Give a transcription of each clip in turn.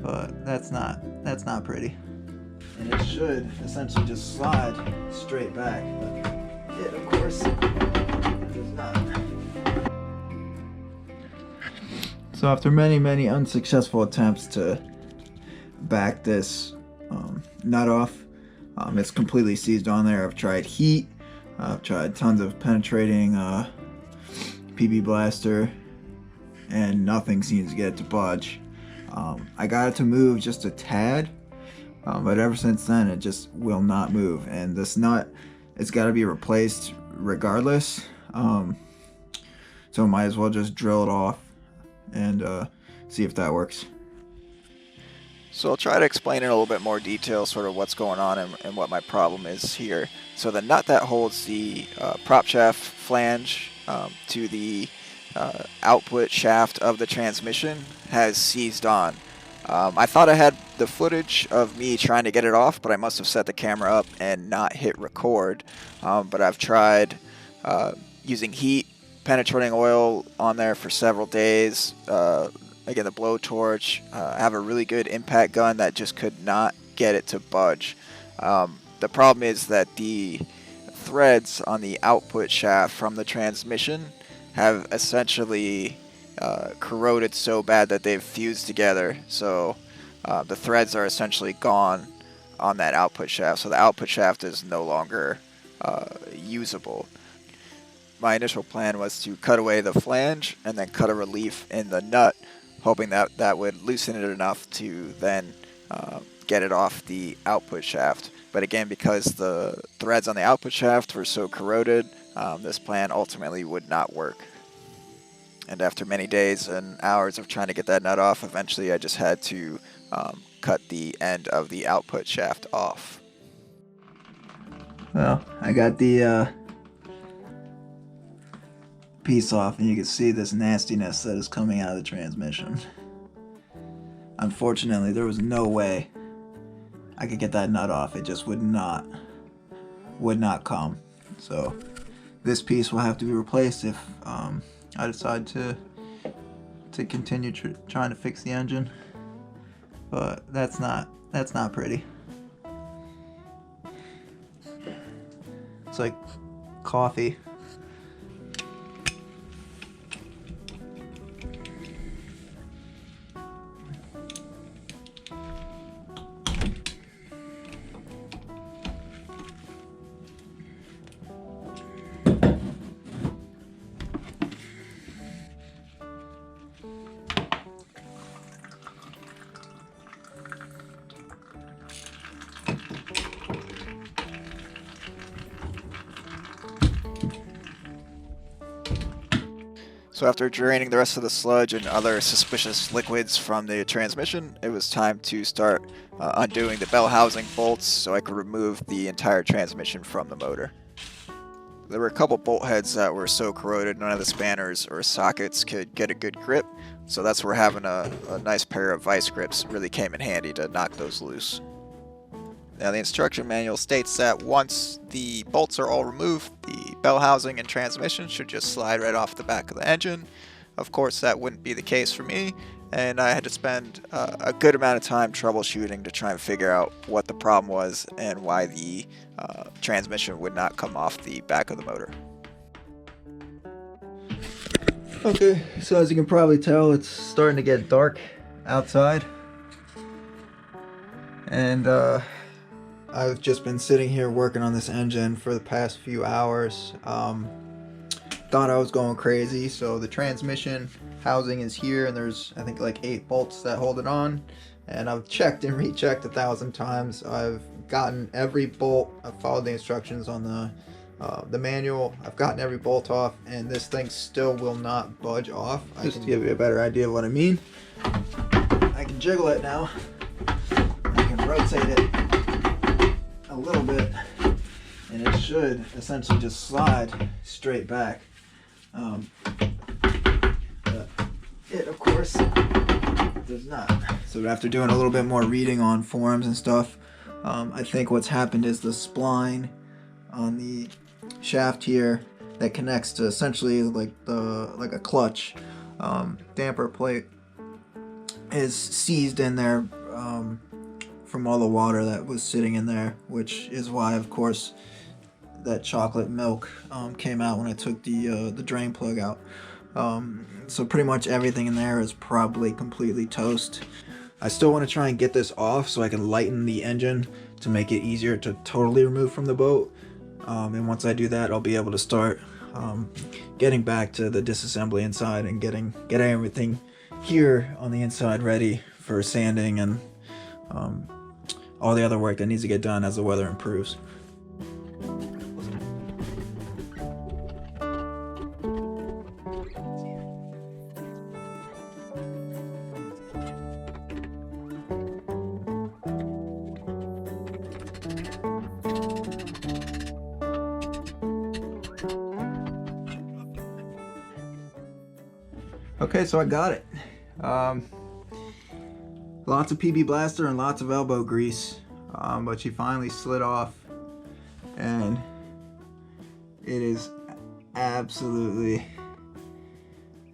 but that's not pretty. And it should essentially just slide straight back, but it of course does not. So after many unsuccessful attempts to back this nut off, it's completely seized on there. I've tried heat, I've tried tons of penetrating PB blaster, and nothing seems to get it to budge. I got it to move just a tad, but ever since then it just will not move, and this nut, it's got to be replaced regardless. So might as well just drill it off and see if that works. So I'll try to explain in a little bit more detail sort of what's going on and what my problem is here. So the nut that holds the prop shaft flange to the output shaft of the transmission has seized on. I thought I had the footage of me trying to get it off, but I must have set the camera up and not hit record. But I've tried using heat, penetrating oil on there for several days. Again, the blowtorch. I have a really good impact gun that just could not get it to budge. The problem is that the threads on the output shaft from the transmission have essentially corroded so bad that they've fused together. So the threads are essentially gone on that output shaft. So the output shaft is no longer usable. My initial plan was to cut away the flange and then cut a relief in the nut, hoping that that would loosen it enough to then get it off the output shaft. But again, because the threads on the output shaft were so corroded, this plan ultimately would not work. And after many days and hours of trying to get that nut off, eventually I just had to cut the end of the output shaft off. Well, I got the piece off, and you can see this nastiness that is coming out of the transmission. Unfortunately, there was no way I could get that nut off. It just would not come. So this piece will have to be replaced if I decide to continue trying to fix the engine. But that's not pretty. It's like coffee. So after draining the rest of the sludge and other suspicious liquids from the transmission, it was time to start undoing the bell housing bolts so I could remove the entire transmission from the motor. There were a couple bolt heads that were so corroded none of the spanners or sockets could get a good grip, so that's where having a nice pair of vice grips really came in handy to knock those loose. Now the instruction manual states that once the bolts are all removed, the bell housing and transmission should just slide right off the back of the engine. Of course that wouldn't be the case for me, and I had to spend a good amount of time troubleshooting to try and figure out what the problem was and why the transmission would not come off the back of the motor. Okay, so as you can probably tell, it's starting to get dark outside, and I've just been sitting here working on this engine for the past few hours. Thought I was going crazy. So the transmission housing is here, and there's I think like 8 bolts that hold it on, and I've checked and rechecked 1,000 times. I've gotten every bolt. I've followed the instructions on the manual. I've gotten every bolt off, and this thing still will not budge off. Just to give you a better idea of what I mean, I can jiggle it now. I can rotate it a little bit, and it should essentially just slide straight back. But it of course does not. So after doing a little bit more reading on forums and stuff, I think what's happened is the spline on the shaft here that connects to essentially like a clutch damper plate is seized in there from all the water that was sitting in there, which is why, of course, that chocolate milk came out when I took the drain plug out. So pretty much everything in there is probably completely toast. I still want to try and get this off so I can lighten the engine to make it easier to totally remove from the boat. And once I do that, I'll be able to start getting back to the disassembly inside and getting everything here on the inside ready for sanding and all the other work that needs to get done as the weather improves. Okay, so I got it. Lots of PB Blaster and lots of elbow grease, but she finally slid off, and it is absolutely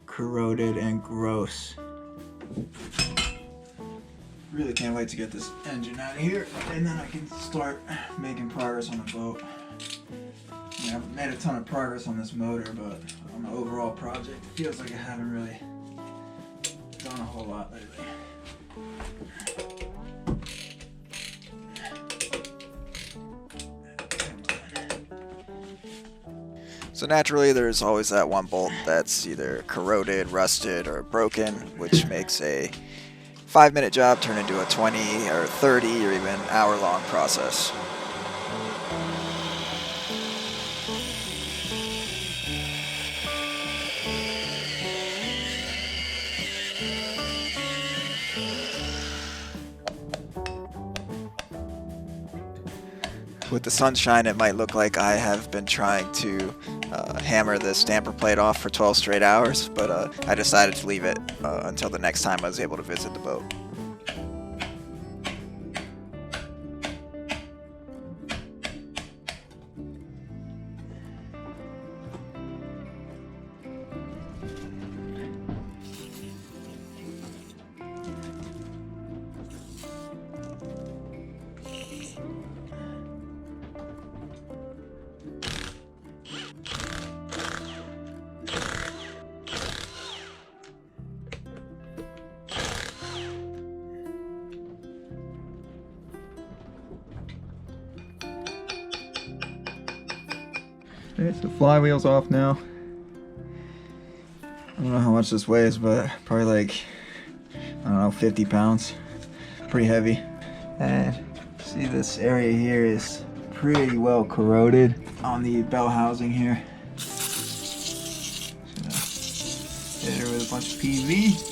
corroded and gross. Really can't wait to get this engine out of here, and then I can start making progress on the boat. I mean, I've made a ton of progress on this motor, but on the overall project, it feels like I haven't really done a whole lot lately. So naturally, there's always that one bolt that's either corroded, rusted, or broken, which makes a 5-minute job turn into a 20 or 30 or even hour-long process. With the sunshine, it might look like I have been trying to hammer this damper plate off for 12 straight hours, but I decided to leave it until the next time I was able to visit the boat. Okay, so flywheel's off now. I don't know how much this weighs, but probably like, I don't know, 50 pounds. Pretty heavy. And see, this area here is pretty well corroded on the bell housing here. So, hit her with a bunch of PV.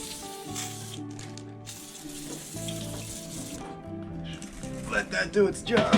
Let that do its job.